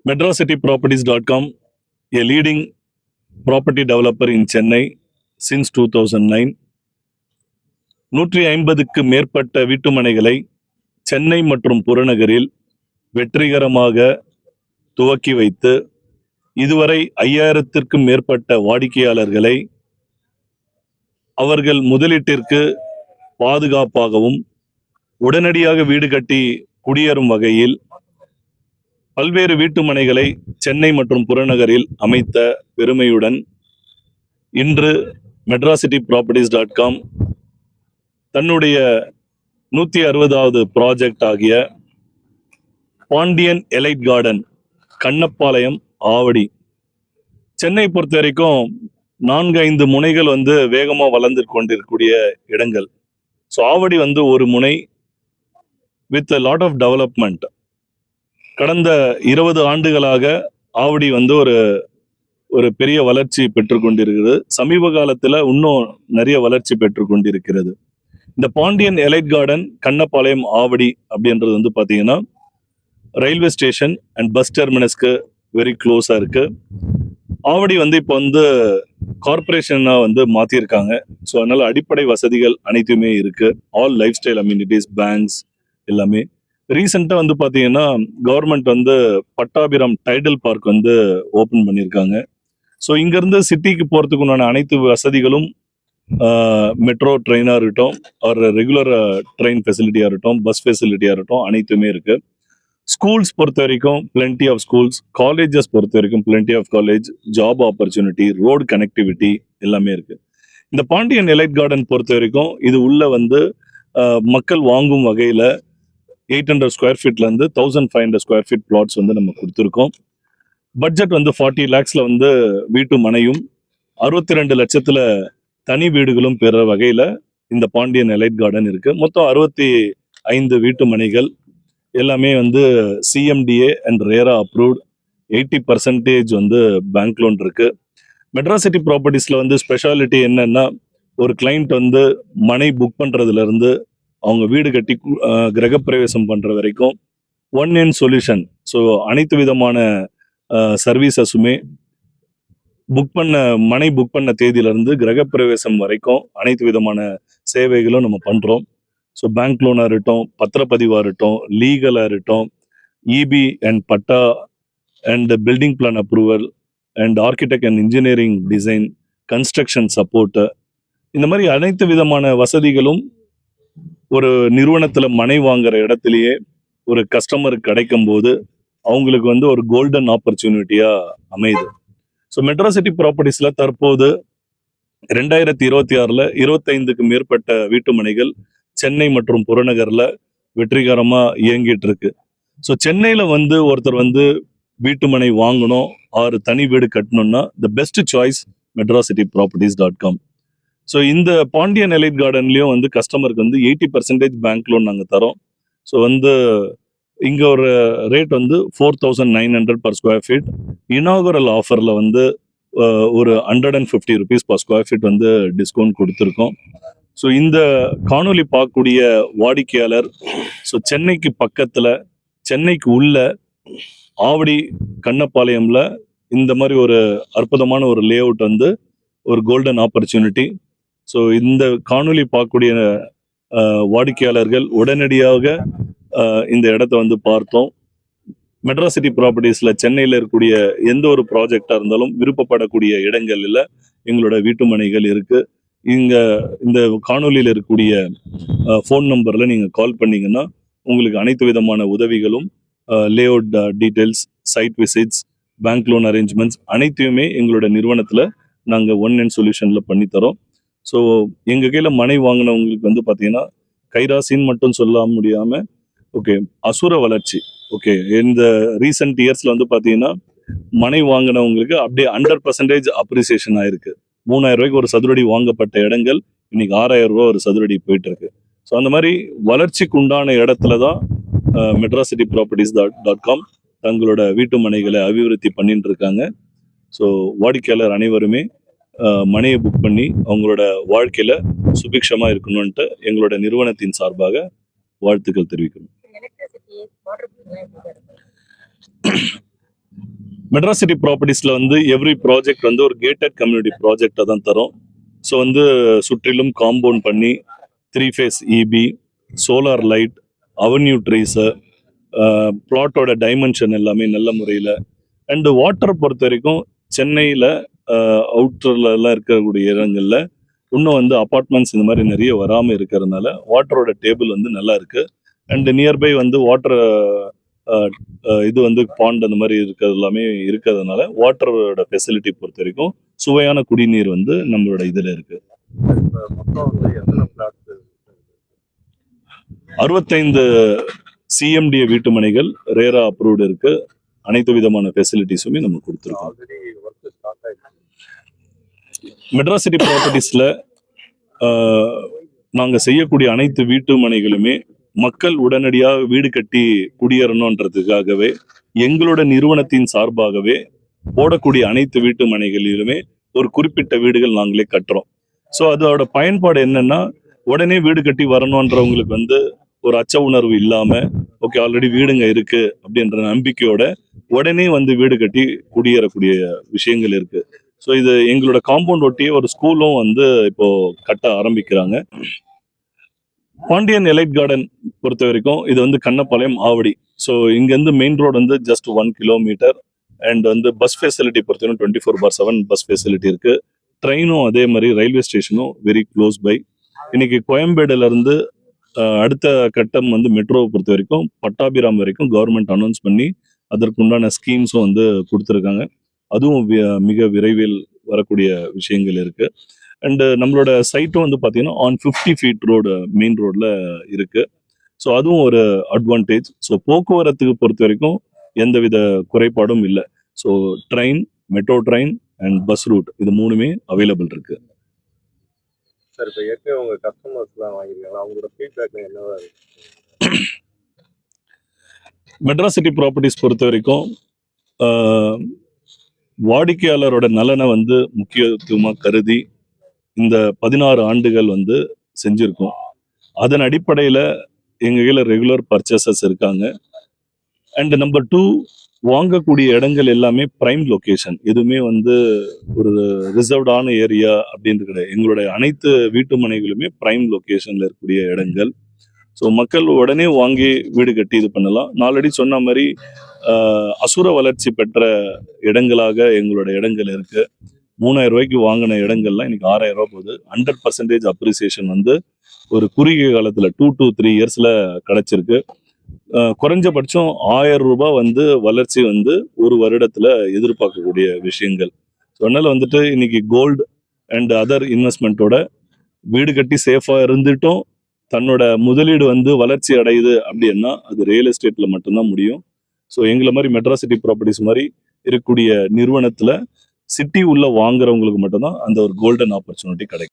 MadrasCityProperties.com, a leading property developer in Chennai since 2009. 150க்கு மேற்பட்ட வீட்டுமனைகளை சென்னை மற்றும் புறநகரில் வெற்றிகரமாக துவக்கி வைத்து இதுவரை 5000த்திற்கும் மேற்பட்ட வாடிக்கையாளர்களை அவர்கள் முதலீட்டிற்கு பாதுகாப்பாகவும் உடனடியாக வீடு கட்டி குடியேறும் வகையில் பல்வேறு வீட்டுமனைகளை சென்னை மற்றும் புறநகரில் அமைத்த பெருமையுடன் இன்று MadrasCityProperties.com தன்னுடைய 160வது ப்ராஜெக்ட் ஆகிய பாண்டியன் எலைட் கார்டன் கண்ணப்பாளையம் ஆவடி சென்னை பொறுத்த வரைக்கும் 4-5 முனைகள் வேகமாக வளர்ந்து கொண்டிருக்கக்கூடிய இடங்கள். ஸோ ஆவடி ஒரு முனை வித் லாட் ஆஃப் டெவலப்மெண்ட். கடந்த 20 ஆண்டுகளாக ஆவடி ஒரு பெரிய வளர்ச்சி பெற்றுக்கொண்டிருக்கிறது. சமீப காலத்தில் இன்னும் நிறைய வளர்ச்சி பெற்றுக்கொண்டிருக்கிறது. இந்த பாண்டியன் எலைட் கார்டன் கண்ணப்பாளையம் ஆவடி அப்படின்றது பார்த்தீங்கன்னா ரயில்வே ஸ்டேஷன் அண்ட் பஸ் டெர்மினஸ்க்கு வெரி க்ளோஸாக இருக்கு. ஆவடி இப்போ கார்பரேஷனாக மாற்றிருக்காங்க. ஸோ அதனால அடிப்படை வசதிகள் அனைத்துமே இருக்கு. All lifestyle amenities, banks எல்லாமே. ரீசெண்டாக பார்த்தீங்கன்னா government Pattabiram Tidel Park open பண்ணியிருக்காங்க. ஸோ இங்கேருந்து சிட்டிக்கு போகிறதுக்கு உண்டான அனைத்து வசதிகளும் மெட்ரோ ட்ரெயினாக இருக்கட்டும், ஒரு ரெகுலர் ட்ரெயின் ஃபெசிலிட்டியாக இருக்கட்டும், பஸ் ஃபெசிலிட்டியாக இருக்கட்டும், அனைத்துமே இருக்கு. ஸ்கூல்ஸ் பொறுத்த வரைக்கும் பிளென்டி ஆஃப் ஸ்கூல்ஸ், காலேஜஸ் பொறுத்த வரைக்கும் plenty of college, job opportunity, road connectivity எல்லாமே இருக்கு. இந்த பாண்டியன் எலைட் கார்டன் பொறுத்த வரைக்கும் இது உள்ள மக்கள் வாங்கும் வகையில் 800 ஸ்கொயர் ஃபீட்லேருந்து 1500 ஸ்கொயர் ஃபீட் பிளாட்ஸ் நம்ம கொடுத்துருக்கோம். பட்ஜெட் 40 lakhsல வீட்டு மனையும் 62 லட்சத்தில் தனி வீடுகளும் பெற வகையில் இந்த பாண்டியன் எலைட் கார்டன் இருக்கு. மொத்தம் 65 வீட்டு மனைகள் எல்லாமே சிஎம்டிஏ அண்ட் ரேரா அப்ரூவ்ட். 80% பேங்க் லோன் இருக்கு. மெட்ராசிட்டி ப்ராப்பர்ட்டிஸில் ஸ்பெஷாலிட்டி என்னன்னா, ஒரு கிளைண்ட் மனை புக் பண்ணுறதுல இருந்து அவங்க வீடு கட்டி கிரகப்பிரவேசம் பண்ற வரைக்கும் ஒன் எண்ட் சொல்யூஷன். ஸோ அனைத்து விதமான சர்வீசஸுமே மனை புக் பண்ண தேதியிலிருந்து கிரகப்பிரவேசம் வரைக்கும் அனைத்து விதமான சேவைகளும் நம்ம பண்றோம். ஸோ பேங்க் லோனாக இருக்கட்டும், பத்திரப்பதிவாக இருக்கட்டும், லீகலாக இருக்கட்டும், EB and patta and building plan approval and architect and engineering design, construction support, இந்த மாதிரி அனைத்து விதமான வசதிகளும் ஒரு நிறுவனத்துல மனை வாங்குற இடத்துலயே ஒரு கஸ்டமருக்கு கிடைக்கும் போது அவங்களுக்கு ஒரு கோல்டன் ஆப்பர்ச்சுனிட்டியா அமையுது. ஸோ மெட்ராசிட்டி ப்ராப்பர்ட்டிஸ்ல தற்போது 2026ல் 25க்கு மேற்பட்ட வீட்டு மனைகள் சென்னை மற்றும் புறநகர்ல வெற்றிகரமா இயங்கிட்டு இருக்கு. ஸோ சென்னையில ஒருத்தர் வீட்டுமனை வாங்கணும், 6 தனி வீடு கட்டணும்னா the best choice MadrasCityProperties.com. So இந்த பாண்டியன் எலைட் கார்டன்லயும் கஸ்டமருக்கு 80% பேங்க் லோன் நாங்கள் தரோம். ஸோ இங்கே ஒரு rate 4900 per square feet. Inaugural ஆஃபரில் ஒரு 150 rupees per square feet discount கொடுத்துருக்கோம். ஸோ இந்த காணொலி பார்க்கக்கூடிய வாடிக்கையாளர் சென்னைக்கு பக்கத்தில், சென்னைக்கு உள்ள ஆவடி கண்ணப்பாளையம்ல இந்த மாதிரி ஒரு அற்புதமான ஒரு லே அவுட் ஒரு கோல்டன் ஆப்பர்ச்சுனிட்டி. ஸோ இந்த காணொலி பார்க்கக்கூடிய வாடிக்கையாளர்கள் உடனடியாக இந்த இடத்த பார்த்தோம். மெட்ராசிட்டி ப்ராப்பர்ட்டிஸில் சென்னையில் இருக்கக்கூடிய எந்த ஒரு ப்ராஜெக்டாக இருந்தாலும் விருப்பப்படக்கூடிய இடங்களில் எங்களோட வீட்டுமனைகள் இருக்கு. இந்த காணொலியில் இருக்கக்கூடிய ஃபோன் நம்பரில் நீங்கள் கால் பண்ணீங்கன்னா உங்களுக்கு அனைத்து விதமான உதவிகளும், layout details, site visits, bank loan arrangements அனைத்தையுமே எங்களோட நிறுவனத்தில் நாங்கள் ஒன் எண்ட் சொல்யூஷனில் பண்ணித்தரோம். ஸோ எங்கள் கையில் மனை வாங்கினவங்களுக்கு பார்த்தீங்கன்னா கைராசின்னு மட்டும் சொல்ல முடியாமல் அசுர வளர்ச்சி. இந்த ரீசெண்ட் இயர்ஸில் பார்த்தீங்கன்னா மனை வாங்கினவங்களுக்கு அப்படியே 100% அப்ரிசியேஷன் ஆயிருக்கு. 3000 ரூபாய்க்கு ஒரு சதுரடி வாங்கப்பட்ட இடங்கள் இன்னைக்கு 6000 ரூபா ஒரு சதுரடி போயிட்டு இருக்கு. ஸோ அந்த மாதிரி வளர்ச்சிக்கு உண்டான இடத்துல தான் MadrasCityProperties.com தங்களோட வீட்டு மனைகளை அபிவிருத்தி பண்ணிட்டு இருக்காங்க. ஸோ வாடிக்கையாளர் அனைவருமே மனையை புக் பண்ணி அவங்களோட வாழ்க்கையில சுபிக்ஷமா இருக்கணும்ட்டு எங்களோட நிறுவனத்தின் சார்பாக வாழ்த்துக்கள் தெரிவிக்கணும். மெட்ராஸ் சிட்டி ப்ராப்பர்ட்டிஸில் வந்து எவ்ரி ப்ராஜெக்ட் வந்து ஒரு கேட்டட் கம்யூனிட்டி ப்ராஜெக்டை தான் தரும். ஸோ வந்து சுற்றிலும் காம்பவுண்ட் பண்ணி 3 phase EB, solar light, avenue trees, பிளாட்டோட டைமென்ஷன் எல்லாமே நல்ல முறையில். அண்டு வாட்டரை பொறுத்த வரைக்கும் சென்னையில் அவுட்டர்லலாம் இருக்கக்கூடிய இடங்களில் இன்னும் வந்து அப்பார்ட்மெண்ட்ஸ் இந்த மாதிரி நிறைய வராமல் இருக்கிறதுனால வாட்டரோட டேபிள் வந்து நல்லா இருக்கு. அண்ட் நியர்பை வந்து வாட்டர் இது வந்து பாண்ட் அந்த மாதிரி இருக்கிறது எல்லாமே இருக்கிறதுனால வாட்டரோட ஃபெசிலிட்டி பொறுத்த வரைக்கும் சுவையான குடிநீர் வந்து நம்மளோட இதில் இருக்கு. 65 சிஎம்டிஏ வீட்டு மனைகள் ரேரா அப்ரூவ்டு இருக்கு. அனைத்து விதமான ஃபெசிலிட்டிஸுமே நம்ம கொடுத்துருக்கோம். மெட்ராஸ் சிட்டி ப்ராப்பர்ட்டிஸில் நாங்கள் செய்யக்கூடிய அனைத்து வீட்டு மனைகளுமே மக்கள் உடனடியாக வீடு கட்டி குடியேறணுன்றதுக்காகவே எங்களோட நிறுவனத்தின் சார்பாகவே போடக்கூடிய அனைத்து வீட்டு மனைகளிலுமே ஒரு குறிப்பிட்ட வீடுகள் நாங்களே கட்டுறோம். ஸோ அதோட பயன்பாடு என்னன்னா, உடனே வீடு கட்டி வரணுன்றவங்களுக்கு வந்து ஒரு அச்ச உணர்வு இல்லாமல், ஓகே ஆல்ரெடி வீடுங்க இருக்கு அப்படின்ற நம்பிக்கையோட உடனே வந்து வீடு கட்டி குடியேறக்கூடிய விஷயங்கள் இருக்கு. ஸோ இது எங்களோட காம்பவுண்ட் ஒட்டியே ஒரு ஸ்கூலும் வந்து இப்போ கட்ட ஆரம்பிக்கிறாங்க. பாண்டியன் எலைட் கார்டன் பொறுத்த வரைக்கும் இது வந்து கண்ணப்பாளையம் ஆவடி. ஸோ இங்கேருந்து மெயின் ரோடு வந்து ஜஸ்ட் 1 கிலோமீட்டர். அண்ட் வந்து பஸ் ஃபெசிலிட்டி பொறுத்த வரைக்கும் 24/7 பஸ் ஃபெசிலிட்டி இருக்கு. ட்ரெயினும் அதே மாதிரி, ரயில்வே ஸ்டேஷனும் வெரி க்ளோஸ் பை. இன்னைக்கு கோயம்பேடுல இருந்து அடுத்த கட்டம் வந்து மெட்ரோவை பொறுத்த வரைக்கும் பட்டாபிராம் வரைக்கும் கவர்மெண்ட் அனௌன்ஸ் பண்ணி அதற்குண்டான ஸ்கீம்ஸும் வந்து கொடுத்துருக்காங்க. அதுவும் மிக விரைவில் வரக்கூடிய விஷயங்கள் இருக்கு. அண்டு நம்மளோட சைட்டும் வந்து பார்த்தீங்கன்னா ஆன் 50 ஃபீட் ரோடு மெயின் ரோடில் இருக்கு. ஸோ அதுவும் ஒரு அட்வான்டேஜ். ஸோ போக்குவரத்துக்கு பொறுத்த வரைக்கும் எந்தவித குறைபாடும் இல்லை. So train, metro train and bus route இது 3மே அவைலபிள் இருக்கு. சார், இப்போ ஏற்கனவே உங்க கஸ்டமர்ஸ்லாம் வாங்கியிருக்காங்க, அவங்களோட ஃபீட்பேக் என்னவா இருக்கு? மெட்ராஸ் சிட்டி ப்ராப்பர்ட்டிஸ் பொறுத்த வரைக்கும் வாடிக்கையாளரோட நலனை வந்து முக்கியத்துவமாக கருதி இந்த 16 ஆண்டுகள் வந்து செஞ்சுருக்கோம். அதன் அடிப்படையில் எங்கள் கையில் ரெகுலர் பர்ச்சேசஸ் இருக்காங்க. அண்ட் நம்பர் 2, வாங்கக்கூடிய இடங்கள் எல்லாமே ப்ரைம் லொக்கேஷன். எதுவுமே வந்து ஒரு ரிசர்வ்டான ஏரியா அப்படின்றது கிடையாது. எங்களுடைய அனைத்து வீட்டு மனைகளுமே ப்ரைம் லொக்கேஷனில் இருக்கக்கூடிய இடங்கள். ஸோ மக்கள் உடனே வாங்கி வீடு கட்டி இது பண்ணலாம். நான் ஆல்ரெடி சொன்ன மாதிரி அசுர வளர்ச்சி பெற்ற இடங்களாக எங்களோட இடங்கள் இருக்கு. 3000 ரூபாய்க்கு வாங்கின இடங்கள்லாம் இன்னைக்கு 6000 ரூபாய் போகுது. 100% அப்ரிசியேஷன் வந்து ஒரு குறுகிய காலத்தில் 2 to 3 இயர்ஸில் கிடைச்சிருக்கு. குறைஞ்சபட்சம் 1000 ரூபாய் வந்து வளர்ச்சி வந்து ஒரு வருடத்தில் எதிர்பார்க்கக்கூடிய விஷயங்கள். ஸோ அதனால் வந்துட்டு இன்னைக்கு கோல்டு அண்ட் அதர் இன்வெஸ்ட்மெண்ட்டோட வீடு கட்டி சேஃபாக இருந்துட்டும் தன்னோட முதலீடு வந்து வளர்ச்சி அடையுது அப்படின்னா அது ரியல் எஸ்டேட்டில் மட்டும்தான் முடியும். ஸோ எங்களை மாதிரி மெட்ராஸ் சிட்டி ப்ராப்பர்ட்டிஸ் மாதிரி இருக்கக்கூடிய நிறுவனத்தில் சிட்டி உள்ள வாங்குறவங்களுக்கு மட்டும்தான் அந்த ஒரு கோல்டன் ஆப்பர்ச்சுனிட்டி கிடைக்கும்.